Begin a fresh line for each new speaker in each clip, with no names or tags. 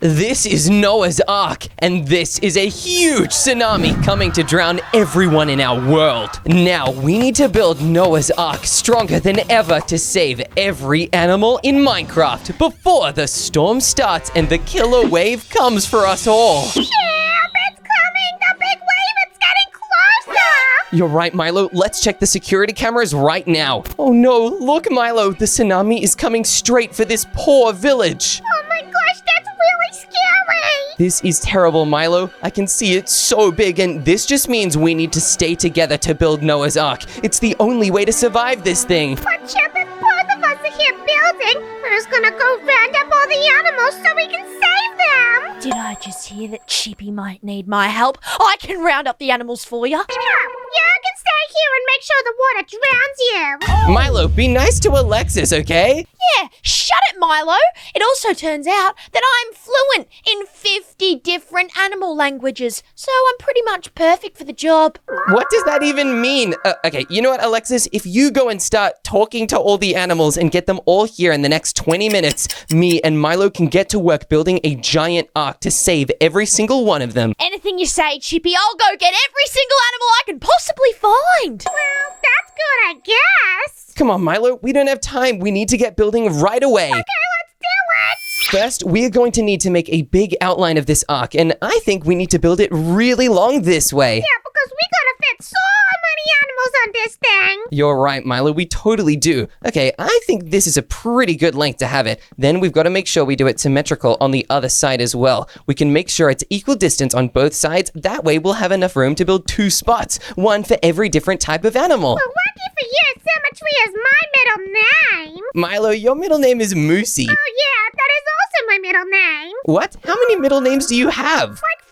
This is Noah's Ark, and this is a huge tsunami coming to drown everyone in our world. Now, we need to build Noah's Ark stronger than ever to save every animal in Minecraft before the storm starts and the killer wave comes for us all.
Chip, it's coming! The big wave, it's getting closer!
You're right, Milo. Let's check the security cameras right now. Oh no, look, Milo. The tsunami is coming straight for this poor village.
Oh my gosh, that's really scary!
This is terrible, Milo. I can see it so big, and this just means we need to stay together to build Noah's Ark. It's the only way to survive this thing.
But Chip, if both of us are here building, who's gonna go round up all the animals so we can save them?
Did I just hear that Chippy might need my help? I can round up the animals for you.
Yeah, you can stay here and make sure the water drowns you.
Milo, be nice to Alexis, okay?
Yeah, shut it, Milo. It also turns out that I'm fluent in 50 different animal languages, so I'm pretty much perfect for the job.
What does that even mean? Okay, you know what, Alexis? If you go and start talking to all the animals and get them all here in the next 20 minutes, me and Milo can get to work building a giant ark to save every single one of them.
Anything you say, Chippy, I'll go get every single animal I can possibly find.
Well, that's good, I guess.
Come on, Milo, we don't have time. We need to get building right away.
Okay, let's do it!
First, we are going to need to make a big outline of this ark, and I think we need to build it really long this way.
Yeah, because we gotta fit so many animals on this thing.
You're right, Milo, we totally do. Okay, I think this is a pretty good length to have it. Then we've got to make sure we do it symmetrical on the other side as well. We can make sure it's equal distance on both sides. That way we'll have enough room to build 2 spots, one for every different type of animal.
Well, lucky for you, symmetry is my middle name.
Milo, your middle name is Moosey.
Oh yeah, that is also my middle name.
What? How many middle names do you have?
Like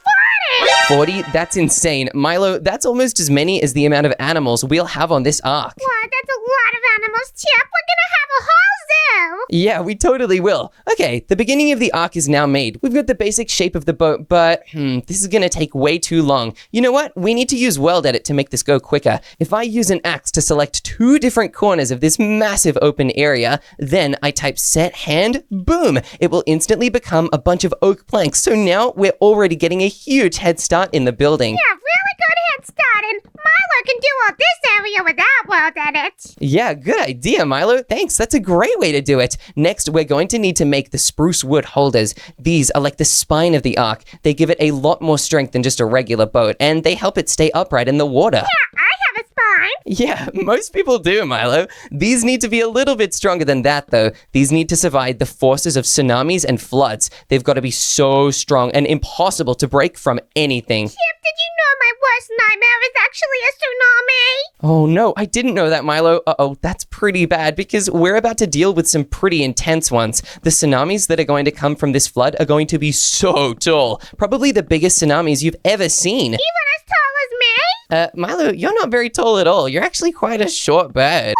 40!
40? That's insane. Milo, that's almost as many as the amount of animals we'll have on this ark.
Wow, that's a lot of animals, Chip. We're gonna have a whole zoo.
Yeah, we totally will. Okay, the beginning of the ark is now made. We've got the basic shape of the boat, but this is gonna take way too long. You know what? We need to use World Edit to make this go quicker. If I use an axe to select 2 different corners of this massive open area, then I type set hand, boom! It will instantly become a bunch of oak planks. So now we're already getting a huge head start in the building.
Yeah, really good head start, and Milo can do all this area without World Edit.
Yeah, good idea, Milo. Thanks. That's a great way to do it. Next, we're going to need to make the spruce wood holders. These are like the spine of the ark. They give it a lot more strength than just a regular boat, and they help it stay upright in the water.
Yeah, I have a spine.
Yeah, most people do, Milo. These need to be a little bit stronger than that, though. These need to survive the forces of tsunamis and floods. They've got to be so strong and impossible to break from anything.
Chip, did you know my worst nightmare is actually a tsunami?
Oh no, I didn't know that, Milo. Uh-oh, that's pretty bad because we're about to deal with some pretty intense ones. The tsunamis that are going to come from this flood are going to be so tall. Probably the biggest tsunamis you've ever seen.
Even as tall as me?
Milo, you're not very tall at all. You're actually quite a short bird.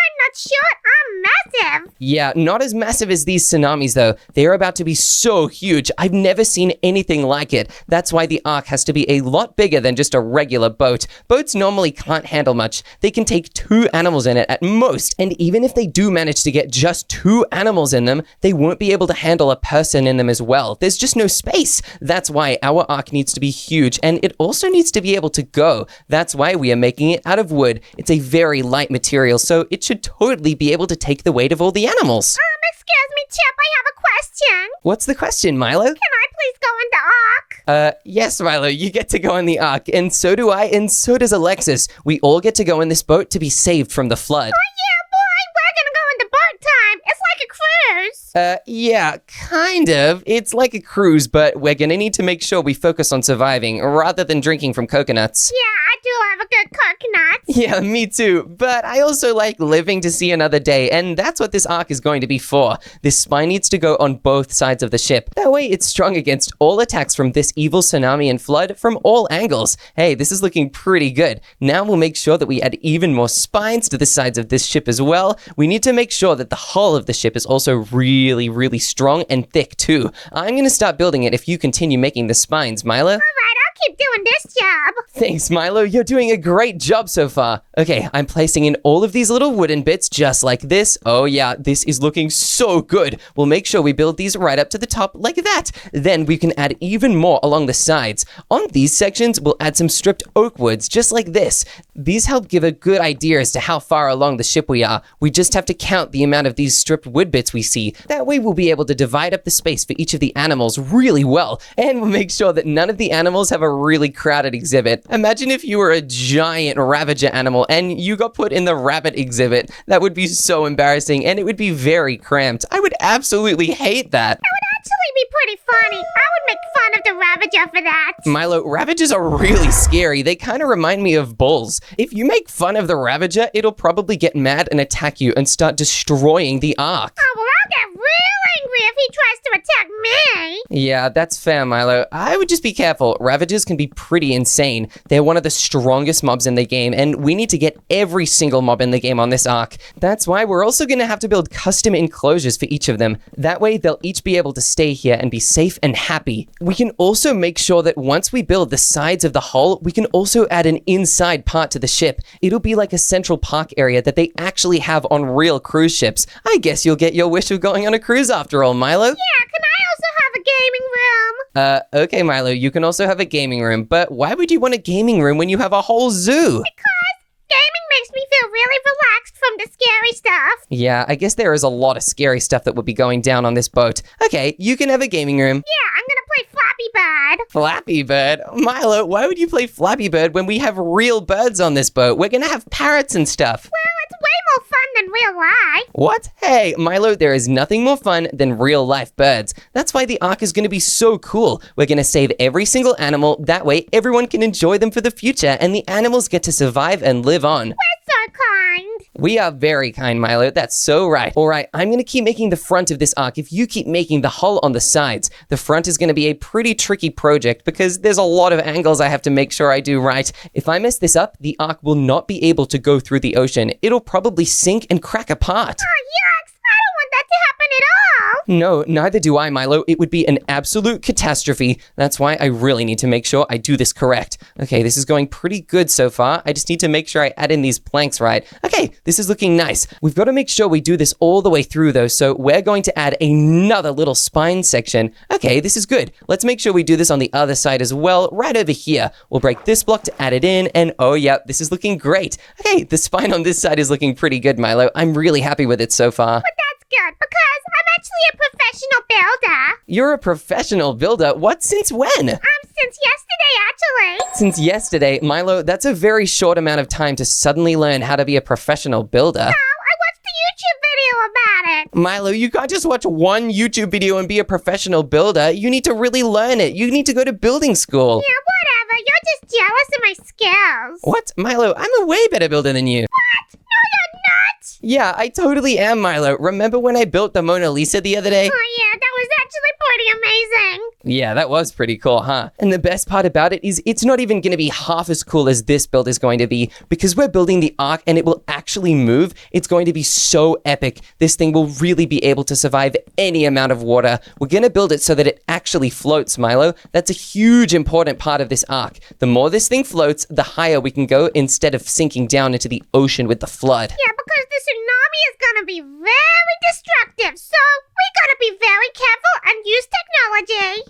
I'm not short, I'm massive.
Yeah, not as massive as these tsunamis, though. They're about to be so huge. I've never seen anything like it. That's why the ark has to be a lot bigger than just a regular boat. Boats normally can't handle much. They can take 2 animals in it at most, and even if they do manage to get just 2 animals in them, they won't be able to handle a person in them as well. There's just no space. That's why our ark needs to be huge, and it also needs to be able to go. That's why we are making it out of wood. It's a very light material, so it should totally be able to take the weight of all the animals.
Excuse me, Chip, I have a question.
What's the question, Milo?
Can I please go in the ark?
Yes, Milo, you get to go in the ark, and so do I, and so does Alexis. We all get to go in this boat to be saved from the flood.
Oh yeah, boy, we're gonna go in the boat time. It's like a cruise.
Yeah, kind of. It's like a cruise, but we're gonna need to make sure we focus on surviving rather than drinking from coconuts.
Yeah, I do love a good coconut.
Yeah, me too. But I also like living to see another day, and that's what this ark is going to be for. This spine needs to go on both sides of the ship. That way it's strong against all attacks from this evil tsunami and flood from all angles. Hey, this is looking pretty good. Now we'll make sure that we add even more spines to the sides of this ship as well. We need to make sure that the hull of the ship is also really strong and thick too. I'm gonna start building it if you continue making the spines, Milo.
All right, keep doing this job.
Thanks, Milo. You're doing a great job so far. Okay, I'm placing in all of these little wooden bits just like this. Oh yeah, this is looking so good. We'll make sure we build these right up to the top like that. Then we can add even more along the sides. On these sections, we'll add some stripped oak woods just like this. These help give a good idea as to how far along the ship we are. We just have to count the amount of these stripped wood bits we see. That way we'll be able to divide up the space for each of the animals really well. And we'll make sure that none of the animals have a really crowded exhibit. Imagine if you were a giant Ravager animal and you got put in the rabbit exhibit. That would be so embarrassing and it would be very cramped. I would absolutely hate that.
That would actually be pretty funny. I would make fun of the Ravager for that.
Milo, Ravagers are really scary. They kind of remind me of bulls. If you make fun of the Ravager, it'll probably get mad and attack you and start destroying the Ark.
Oh, well, I'll get real angry if he tries to attack me.
Yeah, that's fair, Milo. I would just be careful. Ravagers can be pretty insane. They're one of the strongest mobs in the game, and we need to get every single mob in the game on this Ark. That's why we're also going to have to build custom enclosures for each of them. That way, they'll each be able to stay here and be safe and happy. We can also make sure that once we build the sides of the hull, we can also add an inside part to the ship. It'll be like a central park area that they actually have on real cruise ships. I guess you'll get your wish of going on a cruise after all, Milo.
Yeah, can I also have a gaming room?
Okay, Milo, you can also have a gaming room, but why would you want a gaming room when you have a whole zoo?
Because gaming makes me feel really relaxed from the scary stuff.
Yeah, I guess there is a lot of scary stuff that would be going down on this boat. Okay, you can have a gaming room.
Yeah, I'm gonna play Flappy Bird.
Flappy Bird? Milo, why would you play Flappy Bird when we have real birds on this boat? We're gonna have parrots and stuff.
Well, it's way more fun than real life.
What? Hey, Milo, there is nothing more fun than real-life birds. That's why the Ark is going to be so cool. We're going to save every single animal. That way, everyone can enjoy them for the future, and the animals get to survive and live on.
We're so kind.
We are very kind, Milo. That's so right. All right, I'm going to keep making the front of this Ark if you keep making the hull on the sides. The front is going to be a pretty tricky project because there's a lot of angles I have to make sure I do right. If I mess this up, the Ark will not be able to go through the ocean. It'll probably sink and crack apart.
Oh, yucks. I don't want that to happen at all.
No, neither do I, Milo. It would be an absolute catastrophe. That's why I really need to make sure I do this correct. Okay, this is going pretty good so far. I just need to make sure I add in these planks right. Okay, this is looking nice. We've got to make sure we do this all the way through though, so we're going to add another little spine section. Okay, this is good. Let's make sure we do this on the other side as well, right over here. We'll break this block to add it in, and oh yeah, this is looking great. Okay, the spine on this side is looking pretty good, Milo. I'm really happy with it so far.
But that's good because I'm actually a professional builder.
You're a professional builder? What? Since when?
Since yesterday, actually.
Since yesterday, Milo, that's a very short amount of time to suddenly learn how to be a professional builder.
Oh, I watched a YouTube video about it.
Milo, you can't just watch one YouTube video and be a professional builder. You need to really learn it. You need to go to building school.
Yeah, whatever. You're just jealous of my skills.
What? Milo, I'm a way better builder than you.
What? No, you're not.
Yeah, I totally am, Milo. Remember when I built the Mona Lisa the other day?
Oh, yeah, that was actually pretty amazing.
Yeah, that was pretty cool, huh? And the best part about it is it's not even going to be half as cool as this build is going to be because we're building the Ark and it will actually move. It's going to be so epic. This thing will really be able to survive any amount of water. We're going to build it so that it actually floats, Milo. That's a huge important part of this Ark. The more this thing floats, the higher we can go instead of sinking down into the ocean with the flood.
Yeah, because the tsunami is gonna be very destructive, so we gotta be very careful and use technology.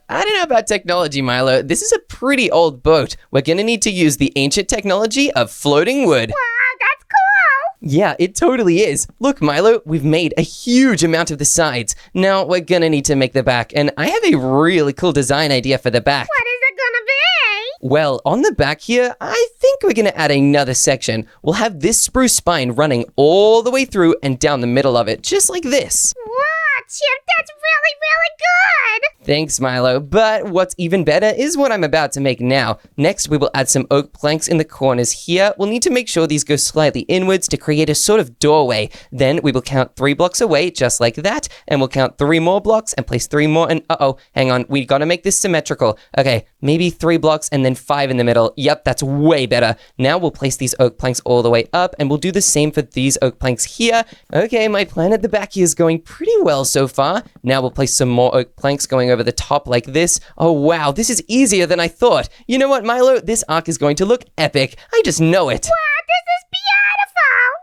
I don't know about technology, Milo. This is a pretty old boat. We're gonna need to use the ancient technology of floating wood.
Wow, that's cool.
Yeah, it totally is. Look, Milo, we've made a huge amount of the sides. Now we're gonna need to make the back, and I have a really cool design idea for the back.
What is it gonna be?
Well, on the back here, I think we're gonna add another section. We'll have this spruce spine running all the way through and down the middle of it, just like this.
Wow, Chip, that's really, really good.
Thanks, Milo. But what's even better is what I'm about to make now. Next, we will add some oak planks in the corners here. We'll need to make sure these go slightly inwards to create a sort of doorway. Then we will count 3 blocks away, just like that, and we'll count 3 more blocks and place 3 more, and hang on, we gotta make this symmetrical. Okay, maybe 3 blocks and then 5 in the middle. Yep, that's way better. Now we'll place these oak planks all the way up, and we'll do the same for these oak planks here. Okay, my plan at the back here is going pretty well so far. Now we'll place some more oak planks going over over the top like this. Oh wow, this is easier than I thought. You know what, Milo? This arc is going to look epic. I just know it.
Wow, this is beautiful!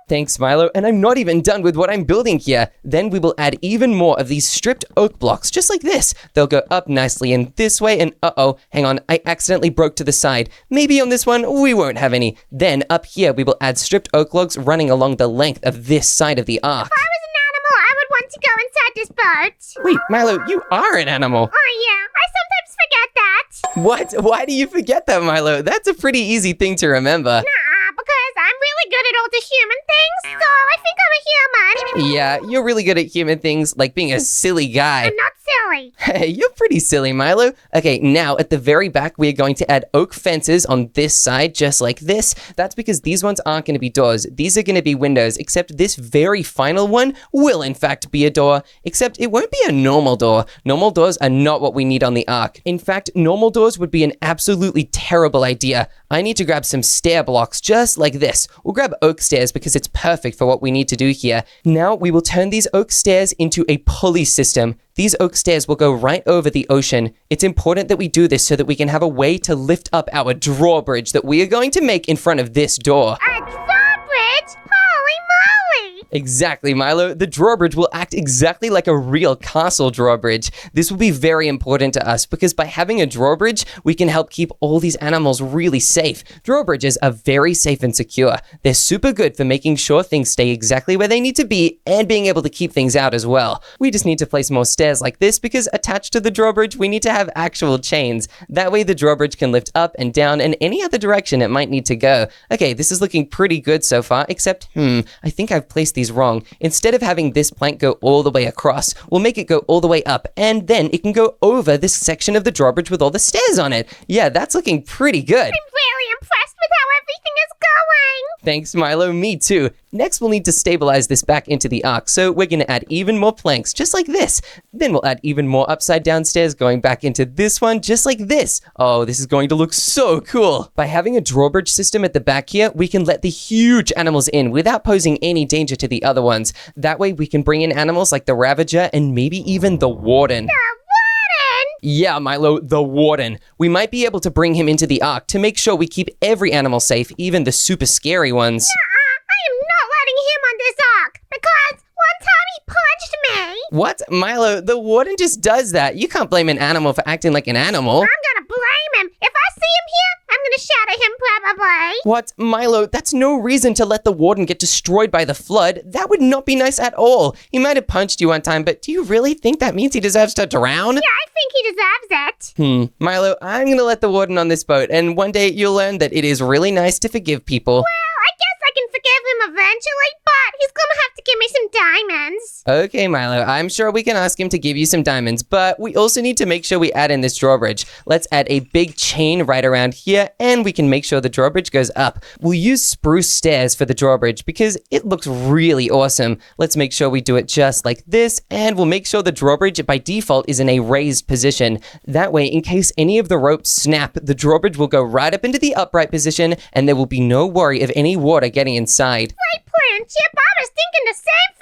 Thanks, Milo, and I'm not even done with what I'm building here. Then we will add even more of these stripped oak blocks, just like this. They'll go up nicely in this way, and uh-oh, hang on, I accidentally broke to the side. Maybe on this one, we won't have any. Then, up here, we will add stripped oak logs running along the length of this side of the arc.
If I was an animal, I would want to go inside this boat.
Wait, Milo, you are an animal.
Oh yeah, I sometimes forget that.
What? Why do you forget that, Milo? That's a pretty easy thing to remember.
Nuh-uh, because I'm really good at all the human things, so I think I'm a human.
Yeah, you're really good at human things, like being a silly guy.
I'm not silly.
Hey, you're pretty silly, Milo. Okay, now at the very back, we are going to add oak fences on this side, just like this. That's because these ones aren't going to be doors. These are going to be windows, except this very final one will in fact be a door, except it won't be a normal door. Normal doors are not what we need on the arc. In fact, normal doors would be an absolutely terrible idea. I need to grab some stair blocks just like this. We'll grab oak stairs because it's perfect for what we need to do here. Now we will turn these oak stairs into a pulley system. These oak stairs will go right over the ocean. It's important that we do this so that we can have a way to lift up our drawbridge that we are going to make in front of this door.
A drawbridge? Holy moly!
Exactly, Milo. The drawbridge will act exactly like a real castle drawbridge. This will be very important to us because by having a drawbridge, we can help keep all these animals really safe. Drawbridges are very safe and secure. They're super good for making sure things stay exactly where they need to be and being able to keep things out as well. We just need to place more stairs like this because attached to the drawbridge, we need to have actual chains. That way the drawbridge can lift up and down in any other direction it might need to go. Okay, this is looking pretty good so far, except, I think I've placed these wrong. Instead of having this plank go all the way across, we'll make it go all the way up, and then it can go over this section of the drawbridge with all the stairs on it. Yeah, that's looking pretty good.
I'm really impressed with how everything is going.
Thanks, Milo. Me too. Next, we'll need to stabilize this back into the arc, so we're going to add even more planks, just like this. Then we'll add even more upside down stairs going back into this one, just like this. Oh, this is going to look so cool. By having a drawbridge system at the back here, we can let the huge animals in without posing any danger to the other ones. That way, we can bring in animals like the Ravager and maybe even the Warden.
The warden?
Yeah, Milo, the Warden. We might be able to bring him into the arc to make sure we keep every animal safe, even the super scary ones.
I am not letting him on this ark because one time he punched me.
What? Milo, the Warden just does that. You can't blame an animal for acting like an animal.
I'm gonna blame him. If I see him here, I'm gonna shout at him probably.
What? Milo, that's no reason to let the Warden get destroyed by the flood. That would not be nice at all. He might have punched you one time, but do you really think that means he deserves to drown?
Yeah, I think he deserves it.
Milo, I'm gonna let the Warden on this boat, and one day you'll learn that it is really nice to forgive people.
Well, I guess I can forgive him eventually, but he's gonna have to give me some diamonds.
Okay, Milo, I'm sure we can ask him to give you some diamonds, but we also need to make sure we add in this drawbridge. Let's add a big chain right around here, and we can make sure the drawbridge goes up. We'll use spruce stairs for the drawbridge because it looks really awesome. Let's make sure we do it just like this, and we'll make sure the drawbridge by default is in a raised position. That way, in case any of the ropes snap, the drawbridge will go right up into the upright position, and there will be no worry of any water getting inside.
Great plan, Chip. I was thinking the same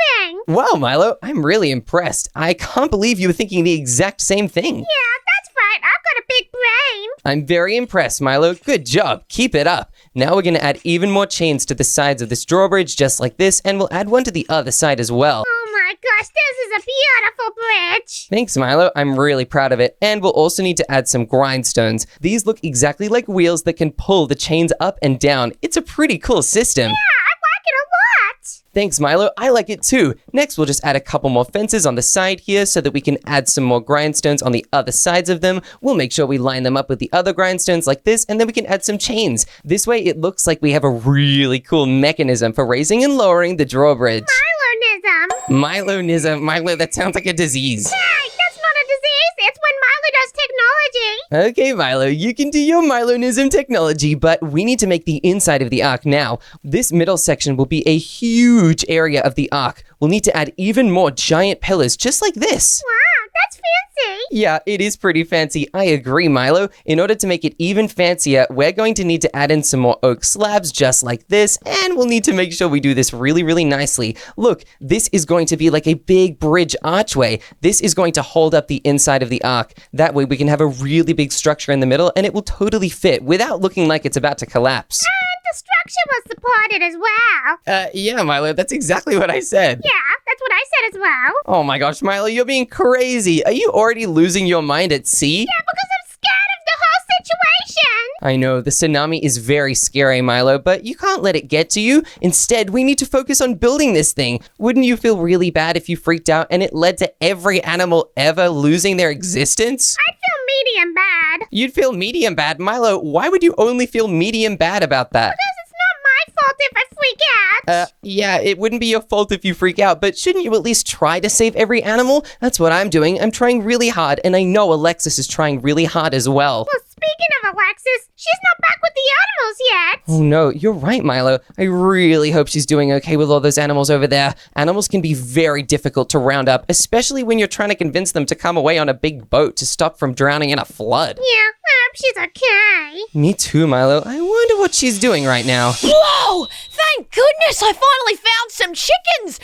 thing.
Wow, Milo, I'm really impressed. I can't believe you were thinking the exact same thing.
Yeah, that's right. I've got a big brain.
I'm very impressed, Milo. Good job. Keep it up. Now we're going to add even more chains to the sides of this drawbridge, just like this, and we'll add one to the other side as well.
Oh my gosh, this is a beautiful bridge.
Thanks, Milo. I'm really proud of it. And we'll also need to add some grindstones. These look exactly like wheels that can pull the chains up and down. It's a pretty cool system.
Yeah, I like it a lot.
Thanks, Milo. I like it too. Next, we'll just add a couple more fences on the side here so that we can add some more grindstones on the other sides of them. We'll make sure we line them up with the other grindstones like this, and then we can add some chains. This way, it looks like we have a really cool mechanism for raising and lowering the drawbridge.
Milonism.
Milonism. Milo, that sounds like a disease.
Hey, that's not a disease. It's when Milo does technology.
Okay, Milo, you can do your Milonism technology, but we need to make the inside of the arc now. This middle section will be a huge area of the arc. We'll need to add even more giant pillars just like this.
Wow, that's fancy.
Yeah, it is pretty fancy. I agree, Milo. In order to make it even fancier, we're going to need to add in some more oak slabs just like this, and we'll need to make sure we do this really, really nicely. Look, this is going to be like a big bridge archway. This is going to hold up the inside of the ark. That way we can have a really big structure in the middle, and it will totally fit without looking like it's about to collapse.
And the structure was supported as well.
Yeah, Milo, that's exactly what I said.
Yeah, that's what I said as well.
Oh my gosh, Milo, you're being crazy. Are you already losing your mind at sea?
Yeah, because I'm scared of the whole situation.
I know, the tsunami is very scary, Milo, but you can't let it get to you. Instead, we need to focus on building this thing. Wouldn't you feel really bad if you freaked out and it led to every animal ever losing their existence?
I'd feel medium bad.
You'd feel medium bad. Milo, why would you only feel medium bad about that?
Because it's not my fault if I freak out.
Yeah, it wouldn't be your fault if you freak out, but shouldn't you at least try to save every animal? That's what I'm doing. I'm trying really hard, and I know Alexis is trying really hard as well.
Well, speaking of Alexis, she's not back with the animals yet.
Oh no, you're right, Milo. I really hope she's doing okay with all those animals over there. Animals can be very difficult to round up, especially when you're trying to convince them to come away on a big boat to stop from drowning in a flood.
Yeah, I hope she's okay.
Me too, Milo. I wonder what she's doing right now.
Whoa! Thank goodness I finally found some chickens!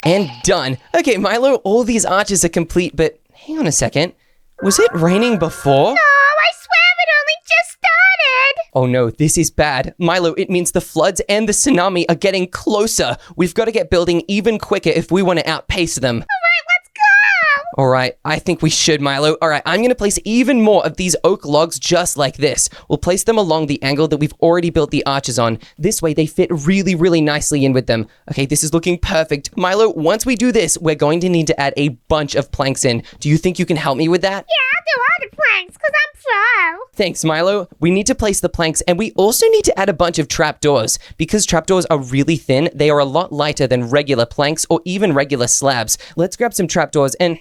And done. Okay, Milo, all these arches are complete, but hang on a second. Was it raining before?
No, I swear it only just started.
Oh no, this is bad. Milo, it means the floods and the tsunami are getting closer. We've got to get building even quicker if we want to outpace them.
All right, let's go.
All right, I think we should, Milo. All right, I'm going to place even more of these oak logs just like this. We'll place them along the angle that we've already built the arches on. This way they fit really, really nicely in with them. Okay, this is looking perfect. Milo, once we do this, we're going to need to add a bunch of planks in. Do you think you can help me with that?
Yeah, I'll do all the planks because I'm pro.
Thanks, Milo. We need to place the planks, and we also need to add a bunch of trapdoors. Because trapdoors are really thin, they are a lot lighter than regular planks or even regular slabs. Let's grab some trapdoors, and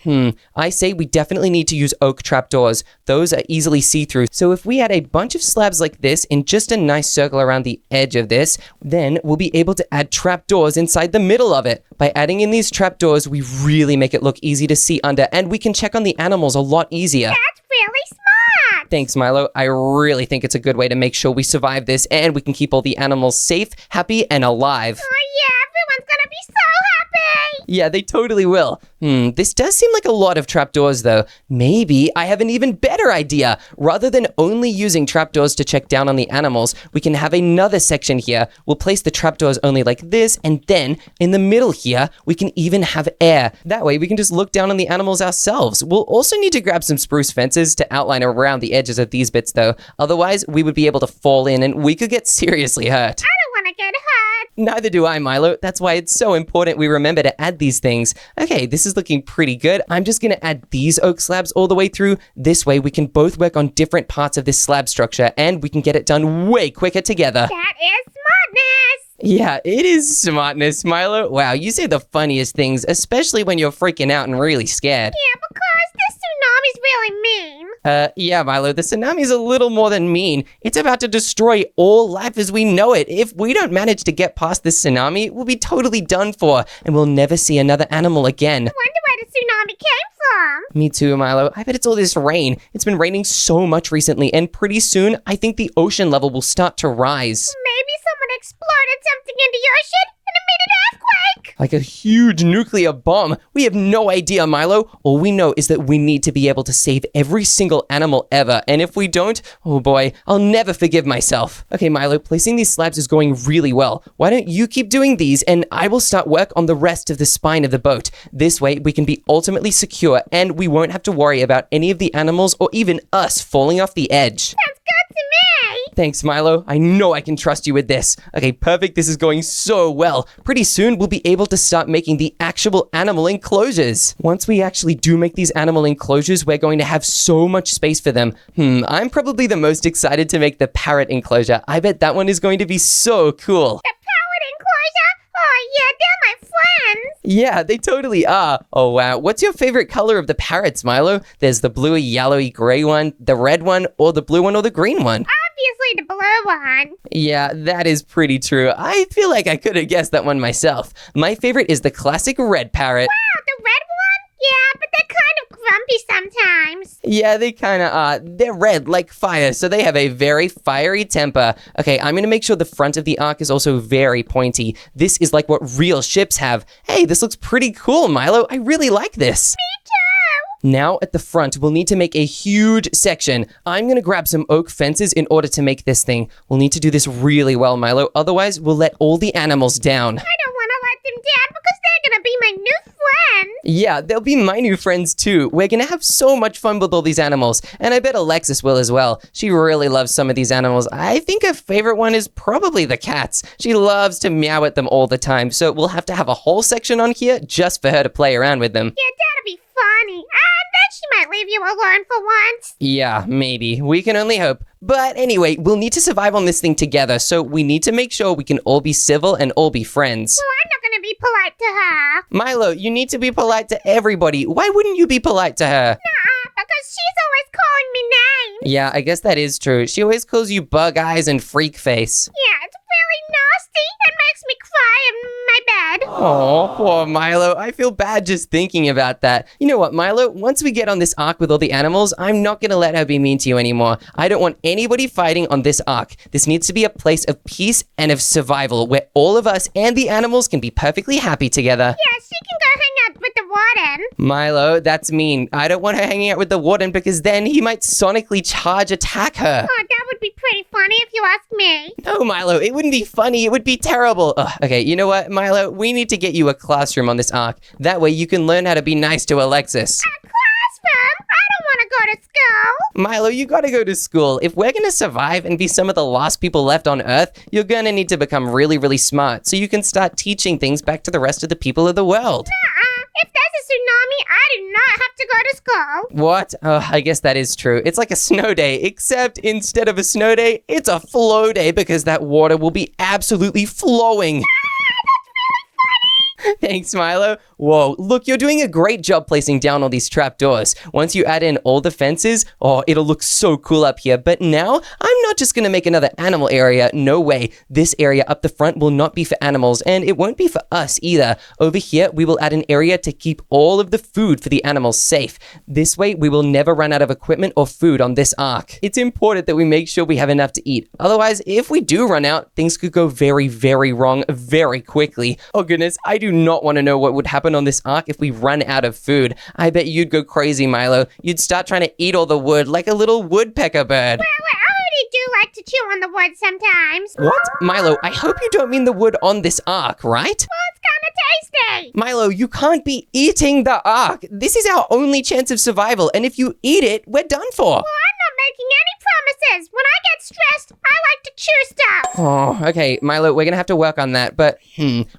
I say we definitely need to use oak trapdoors. Those are easily see-through. So if we add a bunch of slabs like this in just a nice circle around the edge of this, then we'll be able to add trapdoors inside the middle of it. By adding in these trapdoors, we really make it look easy to see under, and we can check on the animals a lot easier.
That's really smart.
Thanks, Milo. I really think it's a good way to make sure we survive this and we can keep all the animals safe, happy, and alive.
Oh yeah, everyone's gonna be so happy.
Yeah, they totally will. This does seem like a lot of trapdoors, though. Maybe I have an even better idea. Rather than only using trapdoors to check down on the animals, we can have another section here. We'll place the trapdoors only like this, and then in the middle here, we can even have air. That way, we can just look down on the animals ourselves. We'll also need to grab some spruce fences to outline around the edges of these bits, though. Otherwise, we would be able to fall in, and we could get seriously hurt.
I don't want to get hurt.
Neither do I, Milo. That's why it's so important we remember to add these things. Okay, this is looking pretty good. I'm just gonna add these oak slabs all the way through. This way we can both work on different parts of this slab structure and we can get it done way quicker together.
That is smartness.
Yeah, it is smartness, Milo. Wow, you say the funniest things, especially when you're freaking out and really scared.
Yeah, because this tsunami's really mean.
Yeah, Milo, the tsunami's a little more than mean. It's about to destroy all life as we know it. If we don't manage to get past this tsunami, we'll be totally done for, and we'll never see another animal again.
I wonder where the tsunami came from.
Me too, Milo. I bet it's all this rain. It's been raining so much recently, and pretty soon, I think the ocean level will start to rise.
Maybe someone exploded something in the ocean and it made an earthquake.
Like a huge nuclear bomb. We have no idea, Milo. All we know is that we need to be able to save every single animal ever. And if we don't, oh boy, I'll never forgive myself. Okay, Milo, placing these slabs is going really well. Why don't you keep doing these and I will start work on the rest of the spine of the boat. This way, we can be ultimately secure and we won't have to worry about any of the animals or even us falling off the edge.
Sounds good to me.
Thanks, Milo. I know I can trust you with this. Okay, perfect. This is going so well. Pretty soon, we'll be able to start making the actual animal enclosures. Once we actually do make these animal enclosures, we're going to have so much space for them. I'm probably the most excited to make the parrot enclosure. I bet that one is going to be so cool.
The parrot enclosure? Oh yeah, they're my friends.
Yeah, they totally are. Oh, wow. What's your favorite color of the parrots, Milo? There's the bluey, yellowy, gray one, the red one, or the blue one, or the green one.
Obviously the blue one.
Yeah, that is pretty true. I feel like I could have guessed that one myself. My favorite is the classic red parrot.
Wow, the red one? Yeah, but they're kind of grumpy sometimes.
Yeah, they kind of are. They're red like fire, so they have a very fiery temper. Okay, I'm going to make sure the front of the ark is also very pointy. This is like what real ships have. Hey, this looks pretty cool, Milo. I really like this.
Me too.
Now at the front, we'll need to make a huge section. I'm going to grab some oak fences in order to make this thing. We'll need to do this really well, Milo. Otherwise, we'll let all the animals down.
I don't want to let them down because they're going to be my new friends.
Yeah, they'll be my new friends too. We're gonna have so much fun with all these animals, and I bet Alexis will as well. She really loves some of these animals. I think her favorite one is probably the cats. She loves to meow at them all the time, so we'll have to have a whole section on here just for her to play around with them.
Yeah, that'll be funny. And then she might leave you alone for once.
Yeah, maybe. We can only hope. But anyway, we'll need to survive on this thing together, so we need to make sure we can all be civil and all be friends.
Well, I'm not going to be polite to her.
Milo, you need to be polite to everybody. Why wouldn't you be polite to her?
Because she's always calling me names.
Yeah, I guess that is true. She always calls you bug eyes and freak face.
Yeah, it's really nasty and makes me cry in my bed.
Oh, poor Milo. I feel bad just thinking about that. You know what, Milo? Once we get on this ark with all the animals, I'm not going to let her be mean to you anymore. I don't want anybody fighting on this ark. This needs to be a place of peace and of survival where all of us and the animals can be perfectly happy together.
Yeah, she can go hang out with the warden.
Milo, that's mean. I don't want her hanging out with the warden because then he might sonically charge attack her.
Oh, that would be pretty funny if you ask me.
No, Milo, it wouldn't be funny. It would be terrible. Ugh, okay, you know what, Milo? We need to get you a classroom on this ark. That way you can learn how to be nice to Alexis.
A classroom? I don't want to go to school.
Milo, you gotta go to school. If we're gonna survive and be some of the last people left on Earth, you're gonna need to become really, really smart so you can start teaching things back to the rest of the people of the world.
If there's a tsunami, I do not have to go to school.
What? Oh, I guess that is true. It's like a snow day, except instead of a snow day, it's a flow day because that water will be absolutely flowing. Thanks, Milo. Whoa, look, you're doing a great job placing down all these trapdoors. Once you add in all the fences, oh, it'll look so cool up here. But now, I'm not just gonna make another animal area. No way. This area up the front will not be for animals, and it won't be for us either. Over here, we will add an area to keep all of the food for the animals safe. This way, we will never run out of equipment or food on this ark. It's important that we make sure we have enough to eat. Otherwise, if we do run out, things could go very, very wrong very quickly. Oh goodness, I do not want to know what would happen on this ark if we run out of food. I bet you'd go crazy, Milo. You'd start trying to eat all the wood like a little woodpecker bird.
Well, I already do like to chew on the wood sometimes.
What? Milo, I hope you don't mean the wood on this ark, right?
Well, it's kind of tasty.
Milo, you can't be eating the ark. This is our only chance of survival, and if you eat it, we're done for.
Well, I'm not making any promises. When I get stressed, I like to chew stuff.
Oh, okay, Milo, we're gonna have to work on that, but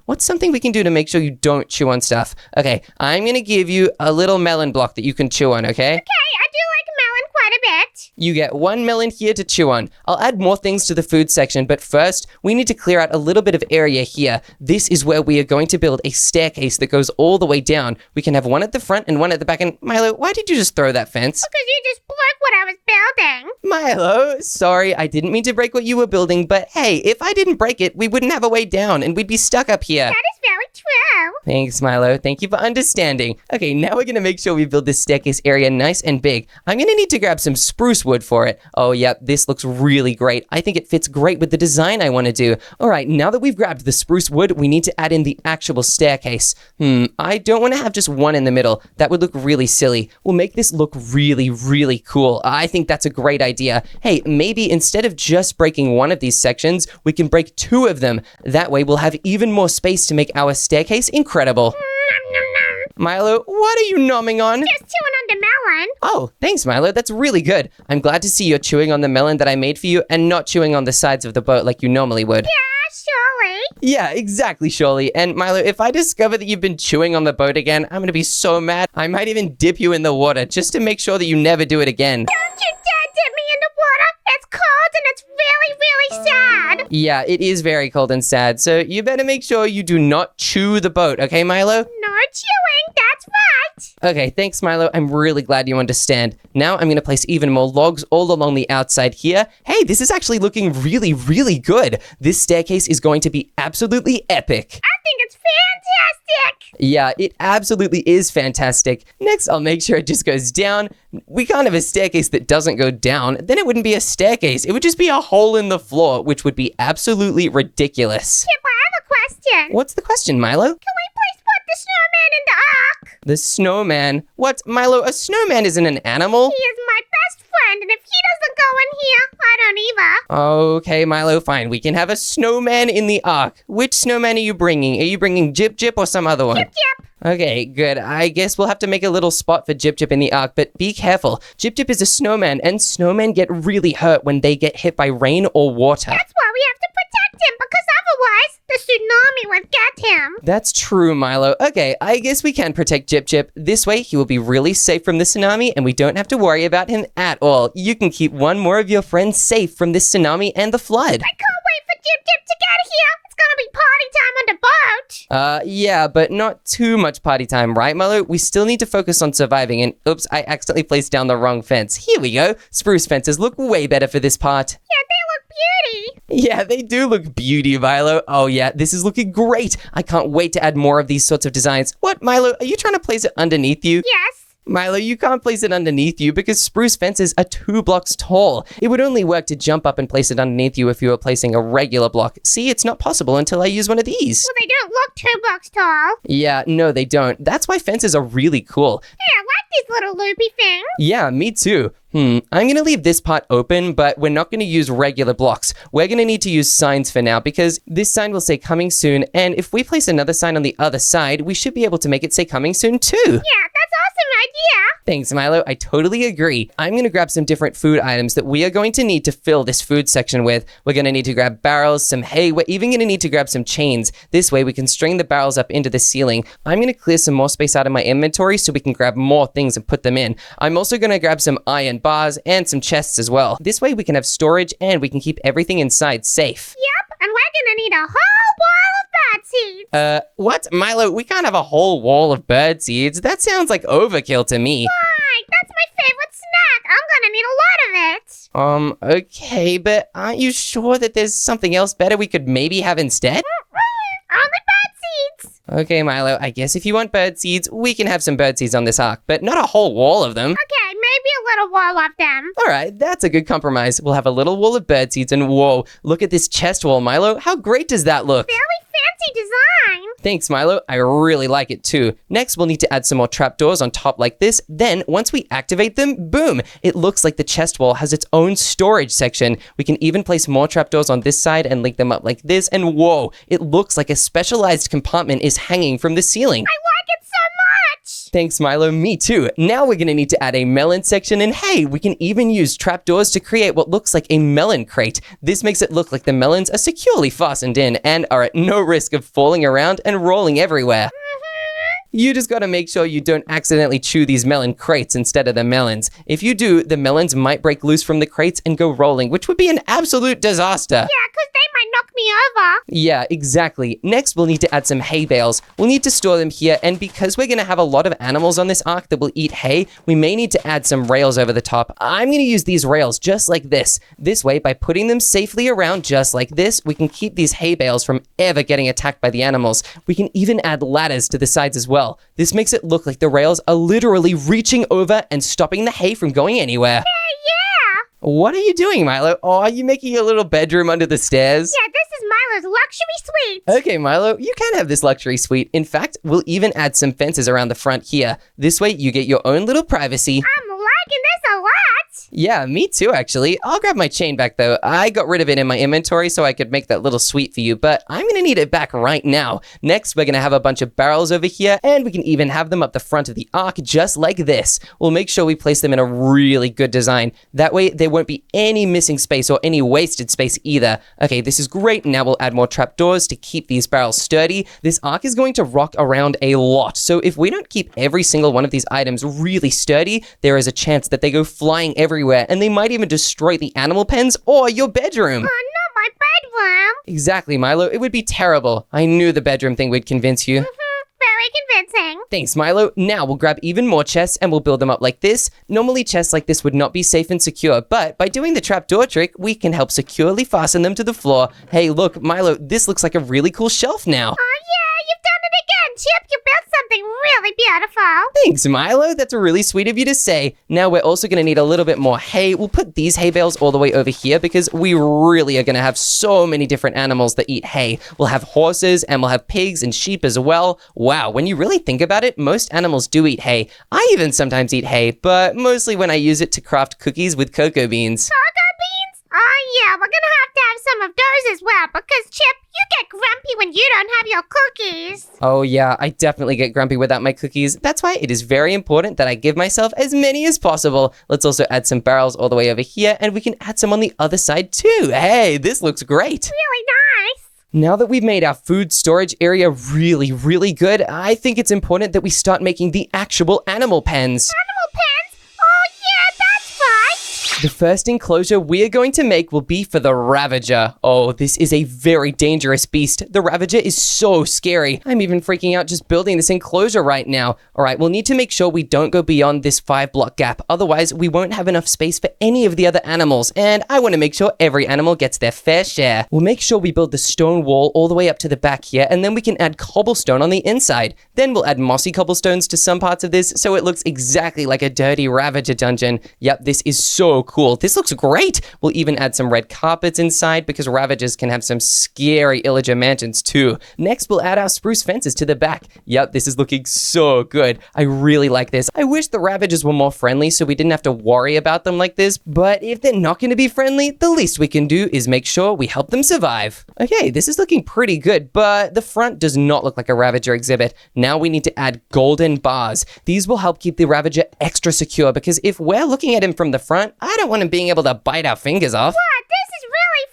what's something we can do to make sure you don't chew on stuff? Okay, I'm gonna give you a little melon block that you can chew on, okay?
Okay, I do like melon quite a bit.
You get one melon here to chew on. I'll add more things to the food section, but first, we need to clear out a little bit of area here. This is where we are going to build a staircase that goes all the way down. We can have one at the front and one at the back, and Milo, why did you just throw that fence?
Because you just broke what I was building.
Milo, sorry, I didn't mean to break what you were building, but hey, if I didn't break it, we wouldn't have a way down, and we'd be stuck up here.
That is very true.
Thanks, Milo. Thank you for understanding. Okay, now we're gonna make sure we build this staircase area nice and big. I'm gonna need to grab some spruce wood for it. Oh, yep, this looks really great. I think it fits great with the design I want to do. All right, now that we've grabbed the spruce wood, we need to add in the actual staircase. I don't want to have just one in the middle. That would look really silly. We'll make this look really, really cool. I think that's a great idea. Hey, maybe instead of just breaking one of these sections, we can break two of them. That way we'll have even more space to make our staircase incredible.
Nom, nom, nom.
Milo, what are you nomming on?
Just chewing on the melon.
Oh, thanks, Milo. That's really good. I'm glad to see you're chewing on the melon that I made for you and not chewing on the sides of the boat like you normally would.
Yeah, surely.
Yeah, exactly, Shirley. And Milo, if I discover that you've been chewing on the boat again, I'm gonna be so mad. I might even dip you in the water just to make sure that you never do it again.
Don't you dare dip me in the water. It's cold and it's really, really sad.
Yeah, it is very cold and sad, so you better make sure you do not chew the boat, okay, Milo? Okay, thanks, Milo. I'm really glad you understand. Now I'm going to place even more logs all along the outside here. Hey, this is actually looking really, really good. This staircase is going to be absolutely epic.
I think it's fantastic.
Yeah, it absolutely is fantastic. Next, I'll make sure it just goes down. We can't have a staircase that doesn't go down. Then it wouldn't be a staircase. It would just be a hole in the floor, which would be absolutely ridiculous.
Chip, I have a question.
What's the question, Milo?
Can we please put the snowman in the ark?
The snowman. What, Milo? A snowman isn't an animal?
He is my best friend, and if he doesn't go in here, I don't either.
Okay, Milo, fine. We can have a snowman in the ark. Which snowman are you bringing? Are you bringing Jip Jip or some other one?
Jip Jip.
Okay, good. I guess we'll have to make a little spot for Jip Jip in the ark, but be careful. Jip Jip is a snowman, and snowmen get really hurt when they get hit by rain or water.
That's why we have to protect him, because otherwise the tsunami would get him.
That's true, Milo. Okay, I guess we can protect Jip Jip. This way, he will be really safe from the tsunami, and we don't have to worry about him at all. You can keep one more of your friends safe from this tsunami and the flood.
I can't wait for Jip Jip to get here. It's gonna be party time on the boat.
Yeah, but not too much party time, right, Milo? We still need to focus on surviving, and oops, I accidentally placed down the wrong fence. Here we go. Spruce fences look way better for this part.
Yeah, they look beauty.
Yeah, they do look beauty, Milo. Oh yeah, this is looking great. I can't wait to add more of these sorts of designs. What, Milo? Are you trying to place it underneath you?
Yes.
Milo, you can't place it underneath you because spruce fences are 2 blocks tall. It would only work to jump up and place it underneath you if you were placing a regular block. See, it's not possible until I use one of these.
Well, they don't look 2 blocks tall.
Yeah, no, they don't. That's why fences are really cool.
Hey, I like these little loopy things.
Yeah, me too. I'm going to leave this part open, but we're not going to use regular blocks. We're going to need to use signs for now because this sign will say coming soon, and if we place another sign on the other side, we should be able to make it say coming soon too.
Yeah, that's awesome idea.
Thanks, Milo. I totally agree. I'm going to grab some different food items that we are going to need to fill this food section with. We're going to need to grab barrels, some hay. We're even going to need to grab some chains. This way we can string the barrels up into the ceiling. I'm going to clear some more space out of my inventory so we can grab more things and put them in. I'm also going to grab some iron bars and some chests as well. This way we can have storage and we can keep everything inside safe.
Yep, and we're gonna need a whole wall of bird seeds.
What? Milo, we can't have a whole wall of bird seeds. That sounds like overkill to me.
Why? That's my favorite snack. I'm gonna need a lot of it.
Okay, but aren't you sure that there's something else better we could maybe have instead?
Only bird seeds.
Okay, Milo, I guess if you want bird seeds, we can have some bird seeds on this ark, but not a whole wall of them.
Okay, maybe a little wall of them.
All right, that's a good compromise. We'll have a little wall of bird seeds, and whoa, look at this chest wall, Milo. How great does that look?
Very fancy design.
Thanks, Milo. I really like it too. Next, we'll need to add some more trapdoors on top like this. Then, once we activate them, boom! It looks like the chest wall has its own storage section. We can even place more trapdoors on this side and link them up like this, and whoa! It looks like a specialized compartment is hanging from the ceiling.
I like it so much.
Thanks, Milo. Me too. Now we're going to need to add a melon section, and hey, we can even use trapdoors to create what looks like a melon crate. This makes it look like the melons are securely fastened in and are at no risk of falling around and rolling everywhere. You just gotta make sure you don't accidentally chew these melon crates instead of the melons. If you do, the melons might break loose from the crates and go rolling, which would be an absolute disaster.
Yeah, because they might knock me over.
Yeah, exactly. Next, we'll need to add some hay bales. We'll need to store them here, and because we're gonna have a lot of animals on this ark that will eat hay, we may need to add some rails over the top. I'm gonna use these rails just like this. This way, by putting them safely around just like this, we can keep these hay bales from ever getting attacked by the animals. We can even add ladders to the sides as well. This makes it look like the rails are literally reaching over and stopping the hay from going anywhere.
Hey, yeah.
What are you doing, Milo? Oh, are you making a little bedroom under the stairs?
Yeah, this is Milo's luxury suite.
Okay, Milo, you can have this luxury suite. In fact, we'll even add some fences around the front here. This way, you get your own little privacy.
I'm liking this a lot.
Yeah, me too, actually. I'll grab my chain back, though. I got rid of it in my inventory so I could make that little suite for you, but I'm gonna need it back right now. Next, we're gonna have a bunch of barrels over here, and we can even have them up the front of the ark just like this. We'll make sure we place them in a really good design. That way, there won't be any missing space or any wasted space either. Okay, this is great. Now we'll add more trapdoors to keep these barrels sturdy. This ark is going to rock around a lot, so if we don't keep every single one of these items really sturdy, there is a chance that they go flying everywhere, and they might even destroy the animal pens or your bedroom.
Oh, not my bedroom.
Exactly, Milo. It would be terrible. I knew the bedroom thing would convince you.
Very convincing.
Thanks, Milo. Now we'll grab even more chests and we'll build them up like this. Normally, chests like this would not be safe and secure, but by doing the trapdoor trick, we can help securely fasten them to the floor. Hey, look, Milo, this looks like a really cool shelf now.
Oh yeah, you've done it again, Chip. You built something really beautiful.
Thanks, Milo. That's really sweet of you to say. Now we're also going to need a little bit more hay. We'll put these hay bales all the way over here because we really are going to have so many different animals that eat hay. We'll have horses and we'll have pigs and sheep as well. Wow, when you really think about it, most animals do eat hay. I even sometimes eat hay, but mostly when I use it to craft cookies with cocoa beans.
Cocoa beans? Oh yeah, we're gonna have to have some of those as well because, Chip, you get grumpy when you don't have your cookies.
Oh yeah, I definitely get grumpy without my cookies. That's why it is very important that I give myself as many as possible. Let's also add some barrels all the way over here, and we can add some on the other side too. Hey, this looks great.
Really nice.
Now that we've made our food storage area really, really good, I think it's important that we start making the actual animal pens.
Animal pens? Oh yeah, that's right.
The first enclosure we are going to make will be for the Ravager. Oh, this is a very dangerous beast. The Ravager is so scary. I'm even freaking out just building this enclosure right now. All right, we'll need to make sure we don't go beyond this 5-block gap. Otherwise, we won't have enough space for any of the other animals. And I want to make sure every animal gets their fair share. We'll make sure we build the stone wall all the way up to the back here, and then we can add cobblestone on the inside. Then we'll add mossy cobblestones to some parts of this so it looks exactly like a dirty Ravager dungeon. Yep, this is so cool. This looks great. We'll even add some red carpets inside because Ravagers can have some scary illager mansions too. Next, we'll add our spruce fences to the back. Yep, this is looking so good. I really like this. I wish the Ravagers were more friendly so we didn't have to worry about them like this, but if they're not going to be friendly, the least we can do is make sure we help them survive. Okay, this is looking pretty good, but the front does not look like a Ravager exhibit. Now we need to add golden bars. These will help keep the Ravager extra secure because if we're looking at him from the front, I don't want him being able to bite our fingers off.
What? This is really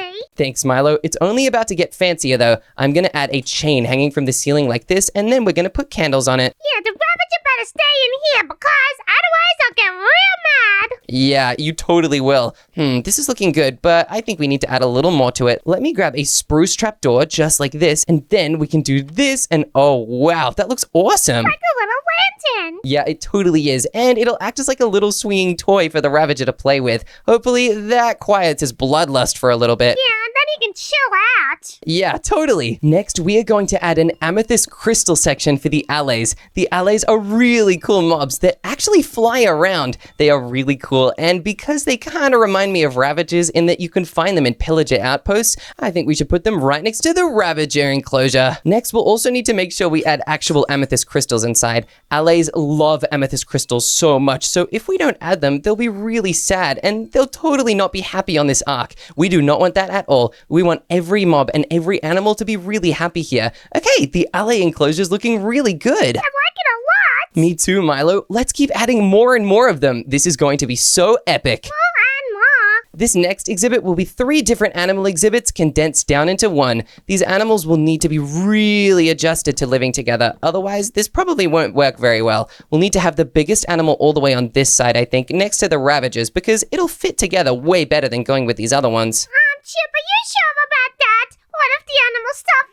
fancy.
Thanks, Milo. It's only about to get fancier, though. I'm going to add a chain hanging from the ceiling like this, and then we're going to put candles on it.
Yeah, the Ravager better stay in here because otherwise I'll get real mad.
Yeah, you totally will. This is looking good, but I think we need to add a little more to it. Let me grab a spruce trapdoor just like this, and then we can do this, and oh, wow, that looks awesome.
Like a little lantern.
Yeah, it totally is, and it'll act as like a little swinging toy for the Ravager to play with. Hopefully, that quiets his bloodlust for a little bit.
Yeah, and then he can chill out.
Yeah, totally. Next, we are going to add an amethyst crystal section for the allays. The allays are really cool mobs that actually fly around. They are really cool, and because they kind of remind me of Ravagers in that you can find them in pillager outposts, I think we should put them right next to the Ravager enclosure. Next, we'll also need to make sure we add actual amethyst crystals inside. Allays love amethyst crystals so much, so if we don't add them, they'll be really sad, and they'll totally not be happy on this arc. We do not want that at all. We want every mob and every animal to be really happy here. Okay, the alley enclosure's looking really good.
I like it a lot.
Me too, Milo. Let's keep adding more and more of them. This is going to be so epic.
More and more.
This next exhibit will be 3 different animal exhibits condensed down into one. These animals will need to be really adjusted to living together. Otherwise, this probably won't work very well. We'll need to have the biggest animal all the way on this side, I think, next to the Ravagers, because it'll fit together way better than going with these other ones.
Chip, are you sure about that? What if the animals stop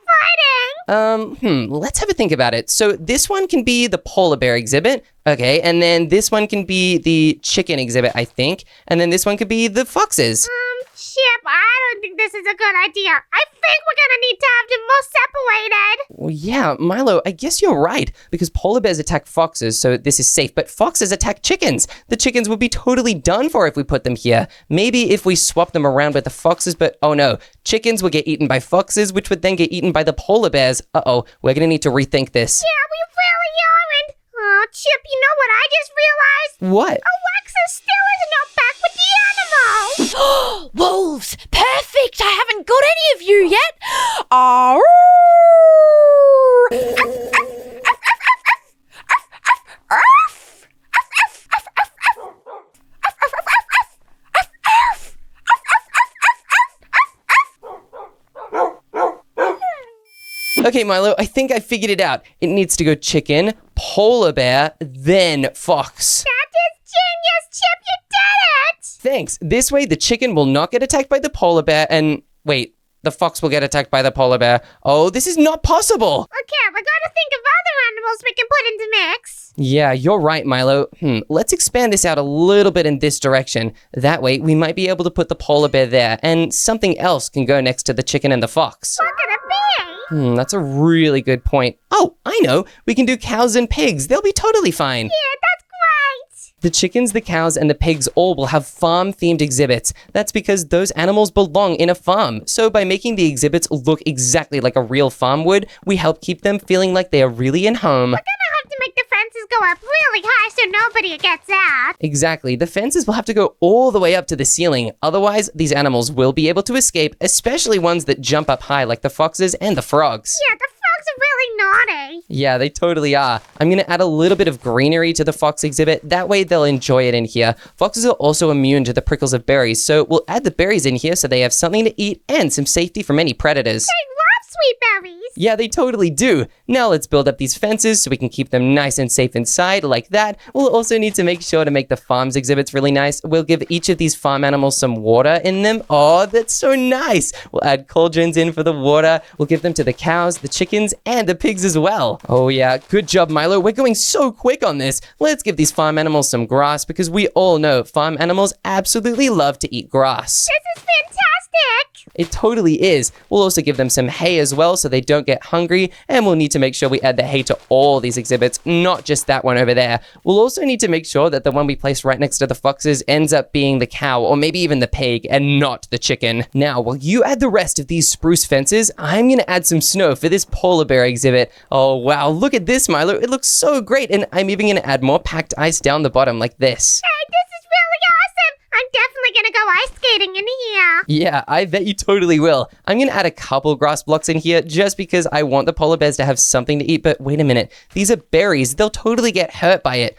fighting?
Let's have a think about it. So this one can be the polar bear exhibit. Okay, and then this one can be the chicken exhibit, I think. And then this one could be the foxes.
Chip, I don't think this is a good idea. I think we're gonna need to have them more separated.
Well, yeah, Milo, I guess you're right, because polar bears attack foxes, so this is safe, but foxes attack chickens. The chickens would be totally done for if we put them here. Maybe if we swap them around with the foxes, but oh no, chickens would get eaten by foxes, which would then get eaten by the polar bears. Uh-oh, we're gonna need to rethink this.
Yeah, we really aren't. Oh, Chip, you know what I just realized?
What?
Alexis still isn't not back with the animals.
Wolves! Perfect! I haven't got any of you yet!
Okay, Milo, I think I figured it out. It needs to go chicken, polar bear, then fox.
That is genius, Chip, you did it!
Thanks. This way, the chicken will not get attacked by the polar bear and... Wait, the fox will get attacked by the polar bear. Oh, this is not possible.
Okay, we gotta think of other animals we can put into mix.
Yeah, you're right, Milo. Let's expand this out a little bit in this direction. That way, we might be able to put the polar bear there, and something else can go next to the chicken and the fox.
What could it be?
That's a really good point. Oh, I know. We can do cows and pigs. They'll be totally fine.
Yeah, that's great.
The chickens, the cows, and the pigs all will have farm-themed exhibits. That's because those animals belong in a farm. So by making the exhibits look exactly like a real farm would, we help keep them feeling like they are really in home.
We're gonna have to make the fences go up really high so nobody gets out.
Exactly. The fences will have to go all the way up to the ceiling. Otherwise, these animals will be able to escape, especially ones that jump up high like the foxes and the frogs.
Yeah, the frogs are really naughty.
Yeah, they totally are. I'm going to add a little bit of greenery to the fox exhibit. That way they'll enjoy it in here. Foxes are also immune to the prickles of berries, so we'll add the berries in here so they have something to eat and some safety from any predators.
They love sweet berries.
Yeah, they totally do. Now let's build up these fences so we can keep them nice and safe inside like that. We'll also need to make sure to make the farms exhibits really nice. We'll give each of these farm animals some water in them. Oh, that's so nice. We'll add cauldrons in for the water. We'll give them to the cows, the chickens, and the pigs as well. Oh yeah, good job, Milo. We're going so quick on this. Let's give these farm animals some grass because we all know farm animals absolutely love to eat grass.
This is fantastic.
It totally is. We'll also give them some hay as well so they don't get hungry, and we'll need to make sure we add the hay to all these exhibits, not just that one over there. We'll also need to make sure that the one we place right next to the foxes ends up being the cow or maybe even the pig and not the chicken. Now, while you add the rest of these spruce fences, I'm going to add some snow for this polar bear exhibit. Oh wow, look at this, Milo. It looks so great, and I'm even going to add more packed ice down the bottom like this.
Hey, this is really awesome. I'm definitely gonna go ice skating in here.
Yeah, I bet you totally will. I'm going to add a couple grass blocks in here just because I want the polar bears to have something to eat. But wait a minute. These are berries. They'll totally get hurt by it.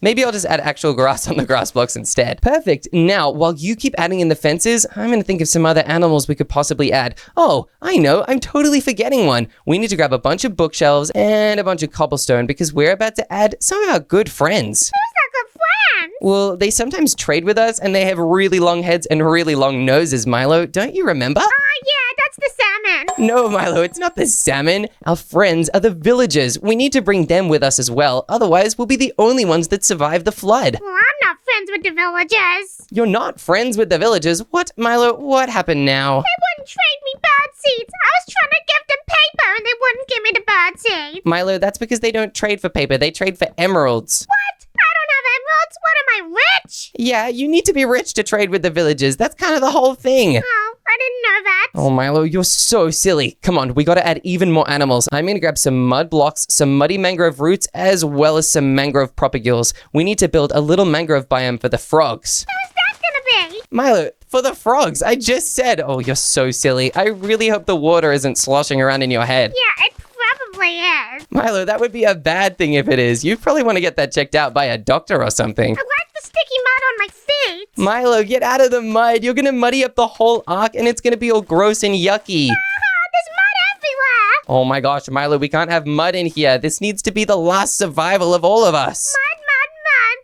Maybe I'll just add actual grass on the grass blocks instead. Perfect. Now, while you keep adding in the fences, I'm going to think of some other animals we could possibly add. Oh, I know. I'm totally forgetting one. We need to grab a bunch of bookshelves and a bunch of cobblestone because we're about to add some of our good friends.
Who's our good friend?
Well, they sometimes trade with us and they have really long heads and really long noses, Milo. Don't you remember?
Oh yeah, that's the salmon.
No, Milo, it's not the salmon. Our friends are the villagers. We need to bring them with us as well. Otherwise, we'll be the only ones that survive the flood.
Well, I'm not friends with the villagers.
You're not friends with the villagers? What, Milo? What happened now?
They wouldn't trade me bird seeds. I was trying to give them paper and they wouldn't give me the bird seed.
Milo, that's because they don't trade for paper. They trade for emeralds.
What? I don't have emeralds. What am I, rich?
Yeah, you need to be rich to trade with the villagers. That's kind of the whole thing.
Oh, I didn't know that.
Oh, Milo, you're so silly. Come on, we gotta add even more animals. I'm gonna grab some mud blocks, some muddy mangrove roots, as well as some mangrove propagules. We need to build a little mangrove biome for the frogs.
Who's that gonna be?
Milo, for the frogs, I just said. Oh, you're so silly. I really hope the water isn't sloshing around in your head.
Yeah, it probably is.
Milo, that would be a bad thing if it is. You probably want to get that checked out by a doctor or something.
I like the sticky mud on my feet.
Milo, get out of the mud. You're gonna muddy up the whole ark and it's gonna be all gross and yucky.
There's mud everywhere.
Oh my gosh, Milo, we can't have mud in here. This needs to be the last survival of all of us.
Mud, mud, mud.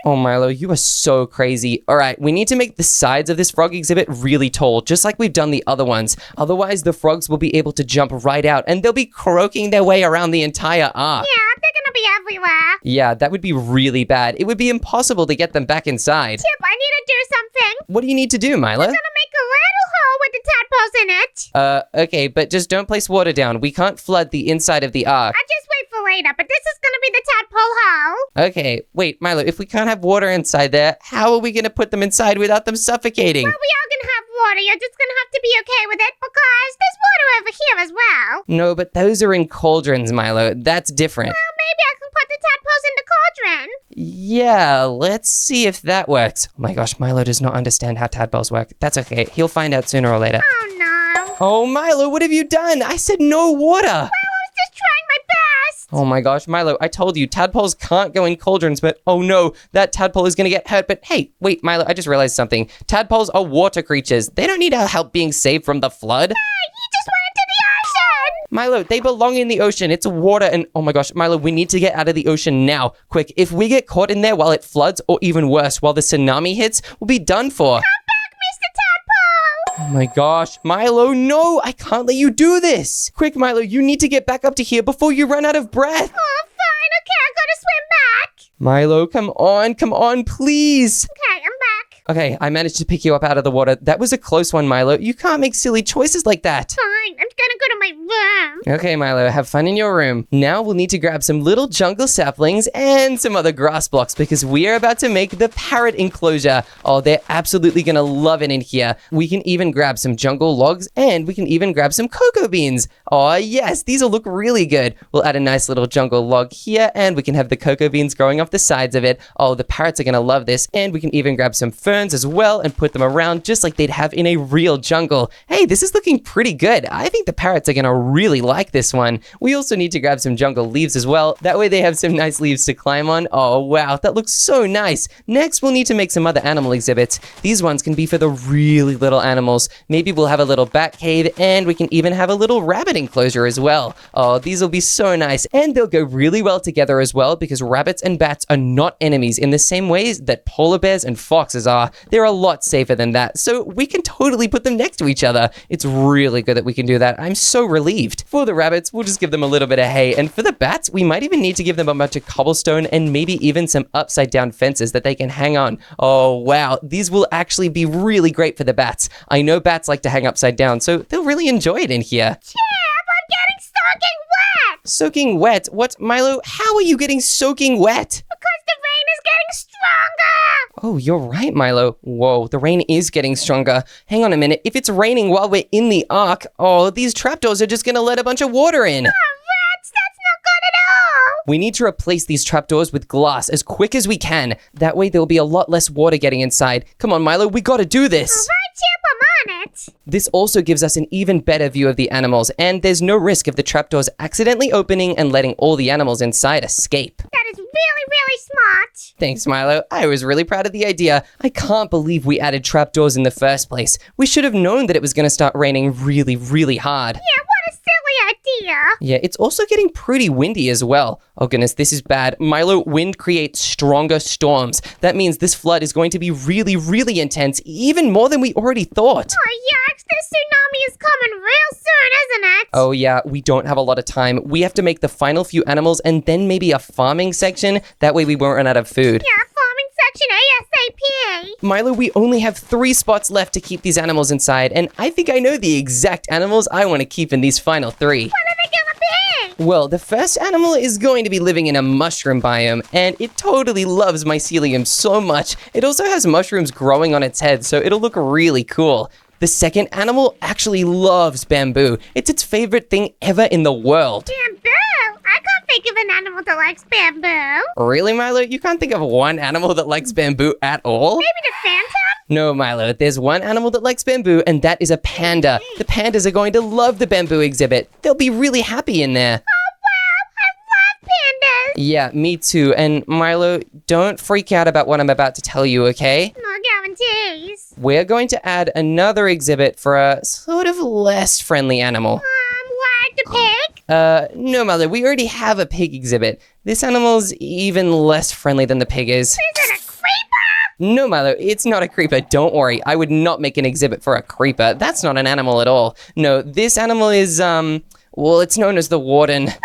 Oh, Milo, you are so crazy. All right, we need to make the sides of this frog exhibit really tall, just like we've done the other ones. Otherwise, the frogs will be able to jump right out, and they'll be croaking their way around the entire ark.
Yeah, they're gonna be everywhere.
Yeah, that would be really bad. It would be impossible to get them back inside.
Chip, I need to do something.
What do you need to do, Milo?
I'm gonna make a little hole with the tadpoles in it.
Okay, but just don't place water down. We can't flood the inside of the ark.
I'll just wait for later, but this is gonna be the tadpole hole.
Okay, wait, Milo, if we can't have water inside there, how are we gonna put them inside without them suffocating?
Well, we are gonna have water. You're just gonna have to be okay with it because there's water over here as well.
No, but those are in cauldrons, Milo. That's different.
Well, maybe I can put the tadpoles in the cauldron.
Yeah, let's see if that works. Oh my gosh, Milo does not understand how tadpoles work. That's okay. He'll find out sooner or later.
Oh no.
Oh, Milo, what have you done? I said no water.
I was just trying my best.
Oh my gosh, Milo, I told you, tadpoles can't go in cauldrons, but oh no, that tadpole is gonna get hurt. But hey, wait, Milo, I just realized something. Tadpoles are water creatures. They don't need our help being saved from the flood.
Hey, you just went into the ocean.
Milo, they belong in the ocean. It's water and oh my gosh, Milo, we need to get out of the ocean now. Quick, if we get caught in there while it floods, or even worse, while the tsunami hits, we'll be done for.
Come back, Mr. Tadpole.
Oh my gosh. Milo, no, I can't let you do this. Quick, Milo, you need to get back up to here before you run out of breath.
Oh, fine. Okay, I gotta swim back.
Milo, come on, please.
Okay, I'm back.
Okay, I managed to pick you up out of the water. That was a close one, Milo. You can't make silly choices like that.
Fine, I'm gonna go to my room.
Okay, Milo, have fun in your room. Now we'll need to grab some little jungle saplings and some other grass blocks because we are about to make the parrot enclosure. Oh, they're absolutely gonna love it in here. We can even grab some jungle logs and we can even grab some cocoa beans. Oh, yes, these will look really good. We'll add a nice little jungle log here and we can have the cocoa beans growing off the sides of it. Oh, the parrots are gonna love this. And we can even grab some ferns as well and put them around just like they'd have in a real jungle. Hey, this is looking pretty good. I think the parrots are gonna really like this one. We also need to grab some jungle leaves as well. That way they have some nice leaves to climb on. Oh, wow, that looks so nice. Next, we'll need to make some other animal exhibits. These ones can be for the really little animals. Maybe we'll have a little bat cave and we can even have a little rabbit enclosure as well. Oh, these will be so nice and they'll go really well together as well because rabbits and bats are not enemies in the same ways that polar bears and foxes are. They're a lot safer than that, so we can totally put them next to each other. It's really good that we can do that. I'm so relieved. For the rabbits, we'll just give them a little bit of hay, and for the bats, we might even need to give them a bunch of cobblestone and maybe even some upside down fences that they can hang on. Oh, wow. These will actually be really great for the bats. I know bats like to hang upside down, so they'll really enjoy it in here.
Chip, I'm getting soaking wet.
Soaking wet? What, Milo? How are you getting soaking wet?
Because the rain is getting stronger.
Oh, you're right, Milo. Whoa, the rain is getting stronger. Hang on a minute. If it's raining while we're in the ark, oh, these trapdoors are just gonna let a bunch of water in.
Oh, rats, that's not good at all.
We need to replace these trapdoors with glass as quick as we can. That way there'll be a lot less water getting inside. Come on, Milo, we gotta do this.
All right, Chip, I'm on it.
This also gives us an even better view of the animals, and there's no risk of the trapdoors accidentally opening and letting all the animals inside escape.
That is really, really smart.
Thanks, Milo. I was really proud of the idea. I can't believe we added trapdoors in the first place. We should have known that it was going to start raining really, really hard.
Yeah, what a silly idea.
Yeah, it's also getting pretty windy as well. Oh goodness, this is bad. Milo, wind creates stronger storms. That means this flood is going to be really, really intense, even more than we already thought.
Oh, yucks, this tsunami is coming real soon, isn't it?
Oh yeah, we don't have a lot of time. We have to make the final few animals and then maybe a farming section. That way we won't run out of food.
Yeah, farming section ASAP.
Milo, we only have 3 spots left to keep these animals inside, and I think I know the exact animals I want to keep in these final 3.
What are they gonna be?
Well, the first animal is going to be living in a mushroom biome, and it totally loves mycelium so much. It also has mushrooms growing on its head, so it'll look really cool. The second animal actually loves bamboo. It's its favorite thing ever in the world.
Bamboo? I can't think of an animal that likes bamboo.
Really, Milo? You can't think of one animal that likes bamboo at all?
Maybe the phantom?
No, Milo. There's one animal that likes bamboo, and that is a panda. The pandas are going to love the bamboo exhibit. They'll be really happy in there.
Oh, wow, I love pandas.
Yeah, me too. And Milo, don't freak out about what I'm about to tell you, okay?
No guarantees.
We're going to add another exhibit for a sort of less friendly animal.
Like the pig?
No, Milo, we already have a pig exhibit. This animal's even less friendly than the pig is.
Is it a creeper?
No, Milo, it's not a creeper. Don't worry. I would not make an exhibit for a creeper. That's not an animal at all. No, this animal is, well, it's known as the warden.
The warden?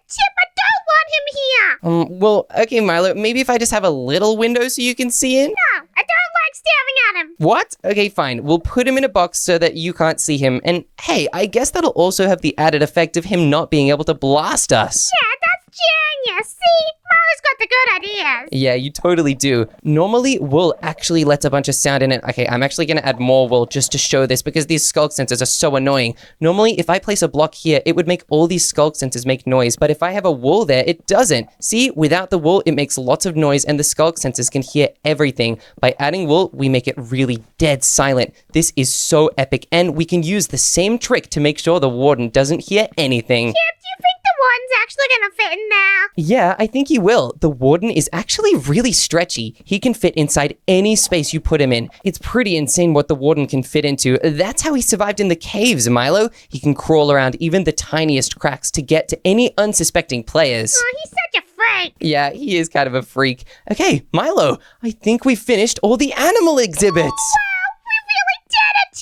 Chip, I don't want him here.
Well, okay, Milo, maybe if I just have a little window so you can see in?
No, I don't like staring at him.
What? Okay, fine. We'll put him in a box so that you can't see him. And hey, I guess that'll also have the added effect of him not being able to blast us.
Yeah, that's genius. See, Molly's got the good ideas.
Yeah, you totally do. Normally, wool actually lets a bunch of sound in it. Okay, I'm actually going to add more wool just to show this because these skulk sensors are so annoying. Normally, if I place a block here, it would make all these skulk sensors make noise. But if I have a wool there, it doesn't. See, without the wool, it makes lots of noise and the skulk sensors can hear everything. By adding wool, we make it really dead silent. This is so epic, and we can use the same trick to make sure the warden doesn't hear anything.
Chip, do you think the warden's actually gonna fit in there?
Yeah, I think he will. The warden is actually really stretchy. He can fit inside any space you put him in. It's pretty insane what the warden can fit into. That's how he survived in the caves, Milo. He can crawl around even the tiniest cracks to get to any unsuspecting players.
Oh, he's such a freak.
Yeah, he is kind of a freak. Okay, Milo, I think we finished all the animal exhibits.
Wow, we really did it,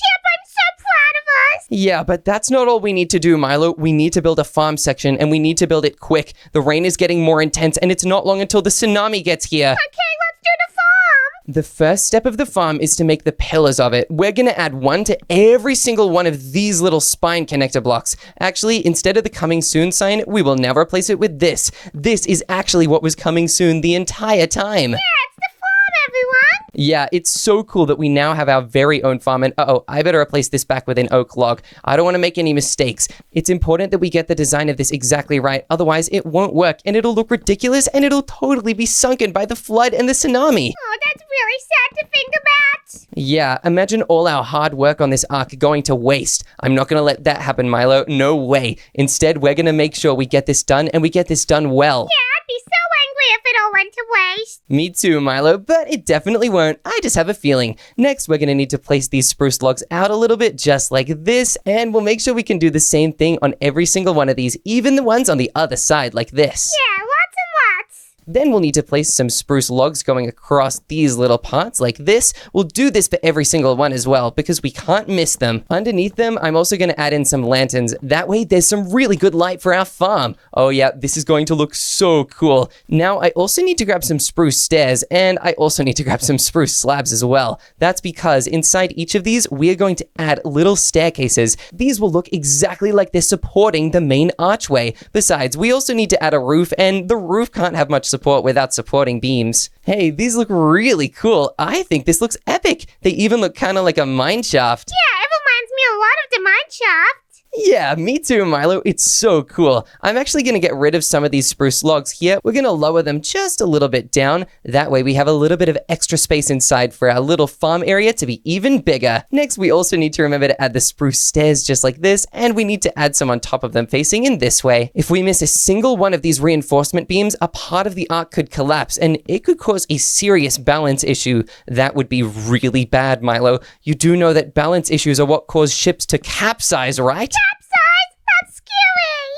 Yeah, but that's not all we need to do, Milo. We need to build a farm section, and we need to build it quick. The rain is getting more intense, and it's not long until the tsunami gets here.
Okay, let's do the farm.
The first step of the farm is to make the pillars of it. We're going to add one to every single one of these little spine connector blocks. Actually, instead of the coming soon sign, we will now replace it with this. This is actually what was coming soon the entire time.
Yeah, it's the farm, everyone.
Yeah, it's so cool that we now have our very own farm. And I better replace this back with an oak log. I don't want to make any mistakes. It's important that we get the design of this exactly right. Otherwise, it won't work and it'll look ridiculous and it'll totally be sunken by the flood and the tsunami.
Oh, that's really sad to think about.
Yeah, imagine all our hard work on this ark going to waste. I'm not going to let that happen, Milo. No way. Instead, we're going to make sure we get this done and we get this done well.
Yeah, I'd be so angry if it all went to waste.
Me too, Milo, but it definitely won't. I just have a feeling. Next, we're going to need to place these spruce logs out a little bit, just like this, and we'll make sure we can do the same thing on every single one of these, even the ones on the other side, like this.
Yeah, lots and lots.
Then we'll need to place some spruce logs going across these little parts like this. We'll do this for every single one as well because we can't miss them. Underneath them, I'm also going to add in some lanterns. That way there's some really good light for our farm. Oh yeah, this is going to look so cool. Now I also need to grab some spruce stairs and I also need to grab some spruce slabs as well. That's because inside each of these, we are going to add little staircases. These will look exactly like they're supporting the main archway. Besides, we also need to add a roof and the roof can't have much support without supporting beams. Hey, these look really cool. I think this looks epic. They even look kind of like a mine shaft.
Yeah, it reminds me a lot of the mine shaft.
Yeah, me too, Milo. It's so cool. I'm actually going to get rid of some of these spruce logs here. We're going to lower them just a little bit down. That way we have a little bit of extra space inside for our little farm area to be even bigger. Next, we also need to remember to add the spruce stairs just like this, and we need to add some on top of them facing in this way. If we miss a single one of these reinforcement beams, a part of the arc could collapse, and it could cause a serious balance issue. That would be really bad, Milo. You do know that balance issues are what cause ships to capsize, right?
Capsize? That's scary.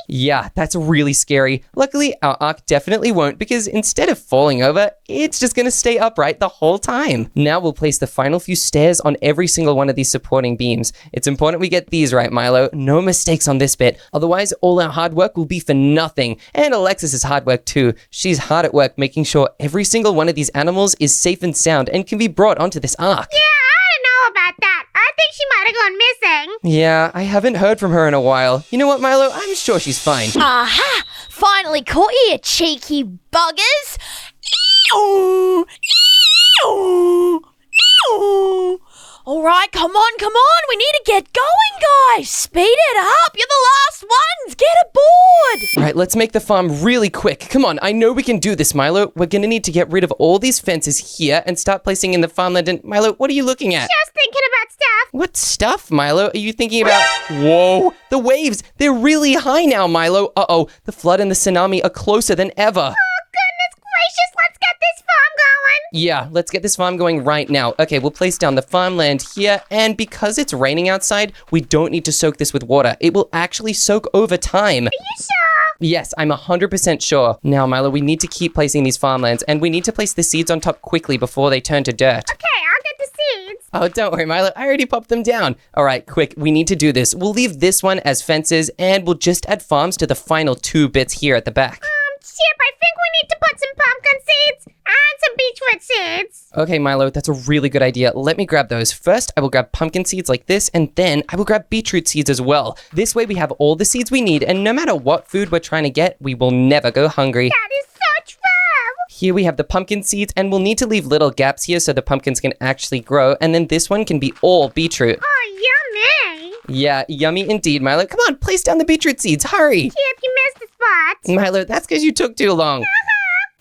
Yeah, that's really scary. Luckily, our ark definitely won't because instead of falling over, it's just going to stay upright the whole time. Now we'll place the final few stairs on every single one of these supporting beams. It's important we get these right, Milo. No mistakes on this bit. Otherwise, all our hard work will be for nothing. And Alexis's hard work too. She's hard at work making sure every single one of these animals is safe and sound and can be brought onto this ark.
Yeah, I don't know about that. I think she might have gone missing.
Yeah, I haven't heard from her in a while. You know what, Milo? I'm sure she's fine.
Aha! Finally caught you, you cheeky buggers! Ew! Ew! Ew! All right, come on. We need to get going, guys. Speed it up. You're the last ones. Get aboard.
All right, let's make the farm really quick. Come on, I know we can do this, Milo. We're gonna need to get rid of all these fences here and start placing in the farmland. And Milo, what are you looking at?
Just thinking about stuff.
What stuff, Milo? Are you thinking about? Whoa, the waves. They're really high now, Milo. Uh-oh, the flood and the tsunami are closer than ever.
Oh, goodness gracious. Let's get this farm going.
Yeah, let's get this farm going right now. Okay, we'll place down the farmland here, and because it's raining outside, we don't need to soak this with water. It will actually soak over time.
Are you sure?
Yes, I'm 100% sure. Now, Milo, we need to keep placing these farmlands, and we need to place the seeds on top quickly before they turn to dirt.
Okay, I'll get the seeds.
Oh, don't worry, Milo. I already popped them down. All right, quick. We need to do this. We'll leave this one as fences, and we'll just add farms to the final 2 bits here at the back.
Chip, I think we need to put some pumpkin seeds and some beetroot seeds.
Okay, Milo, that's a really good idea. Let me grab those. First, I will grab pumpkin seeds like this, and then I will grab beetroot seeds as well. This way we have all the seeds we need, and no matter what food we're trying to get, we will never go hungry.
That is so true.
Here we have the pumpkin seeds, and we'll need to leave little gaps here so the pumpkins can actually grow, and then this one can be all beetroot.
Oh, yummy.
Yeah, yummy indeed, Milo. Come on, place down the beetroot seeds. Hurry.
Chip, you missed the spot.
Milo, that's because you took too long.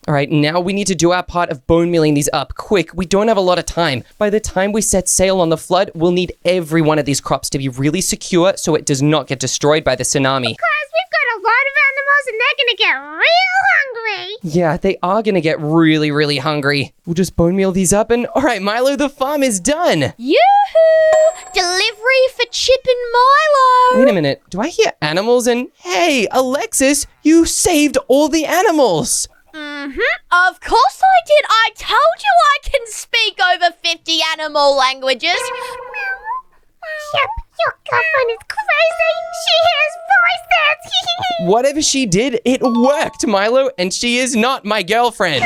All right, now we need to do our part of bone mealing these up. Quick, we don't have a lot of time. By the time we set sail on the flood, we'll need every one of these crops to be really secure so it does not get destroyed by the tsunami.
Because we've got a lot of animals and they're going to get real hungry.
Yeah, they are going to get really, really hungry. We'll just bone meal these up and... All right, Milo, the farm is done.
Yoo-hoo! Delivery for Chip and Milo.
Wait a minute. Do I hear animals? And hey, Alexis, you saved all the animals.
Of course I did. I told you I can speak over 50 animal languages.
Chip, your girlfriend is crazy. She hears voices.
Whatever she did, it worked, Milo, and she is not my girlfriend.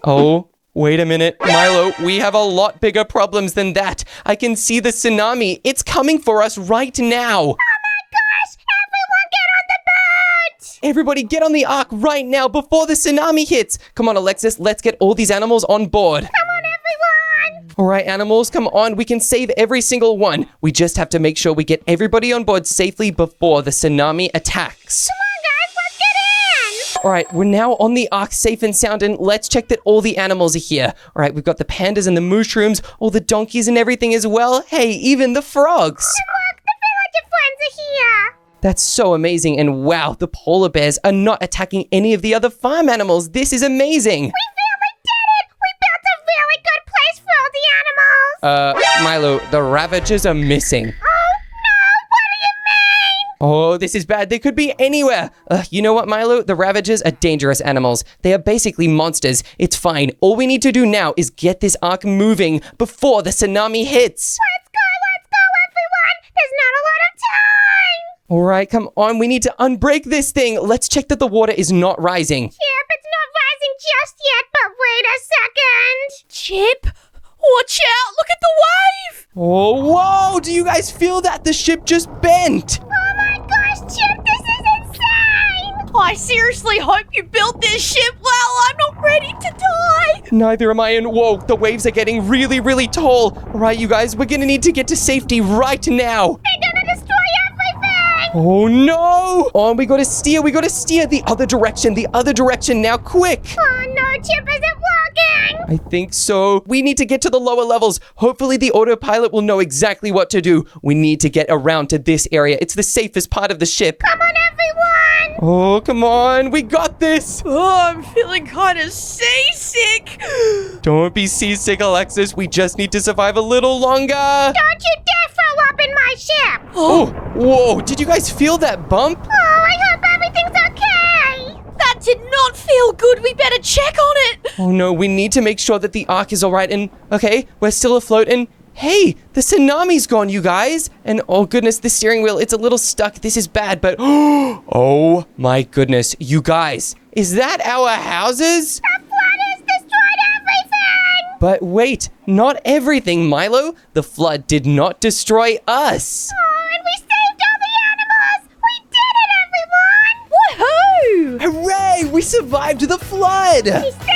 Oh, wait a minute. Milo, we have a lot bigger problems than that. I can see the tsunami. It's coming for us right now.
Gosh, everyone get on the boat.
Everybody get on the ark right now before the tsunami hits. Come on, Alexis, let's get all these animals on board.
Come on, everyone.
All right, animals, come on. We can save every single one. We just have to make sure we get everybody on board safely before the tsunami attacks.
Come on, guys, let's get in.
All right, we're now on the ark safe and sound, and let's check that all the animals are here. All right, we've got the pandas and the mushrooms, all the donkeys and everything as well. Hey, even the frogs.
Look, the villager friends are here.
That's so amazing, and wow, the polar bears are not attacking any of the other farm animals. This is amazing.
We really did it. We built a really good place for all the animals.
Milo, the ravagers are missing.
Oh, no. What do you mean?
Oh, this is bad. They could be anywhere. You know what, Milo? The ravagers are dangerous animals. They are basically monsters. It's fine. All we need to do now is get this ark moving before the tsunami hits.
Let's go, everyone. There's not a lot of time.
All right, come on. We need to unbreak this thing. Let's check that the water is not rising.
Chip, it's not rising just yet, but wait a second.
Chip, watch out! Look at the wave!
Oh, whoa! Do you guys feel that? The ship just bent.
Oh my gosh, Chip, this is insane.
I seriously hope you built this ship well. I'm not ready to die.
Neither am I, and whoa, the waves are getting really, really tall. All right, you guys, we're gonna need to get to safety right now.
They're gonna destroy everything.
Oh no! Oh, we gotta steer the other direction now, quick!
Oh no, Chip isn't working.
I think so. We need to get to the lower levels. Hopefully the autopilot will know exactly what to do. We need to get around to this area. It's the safest part of the ship.
Come on, everyone.
Oh, come on. We got this.
Oh, I'm feeling kind of seasick.
Don't be seasick, Alexis. We just need to survive a little longer.
Don't you dare throw up in my ship.
Oh, whoa. Did you guys feel that bump?
Oh, I hope everything's okay.
That did not feel good. We better check on it.
Oh no, we need to make sure that the ark is all right. And okay, we're still afloat. And hey, the tsunami's gone, you guys. And oh goodness, the steering wheel, it's a little stuck. This is bad, but oh my goodness, you guys, is that our houses?
The flood has destroyed everything.
But wait, not everything, Milo. The flood did not destroy us.
Oh, and we saved all the animals. We did it, everyone.
Woohoo!
Hooray, we survived the flood.
We saved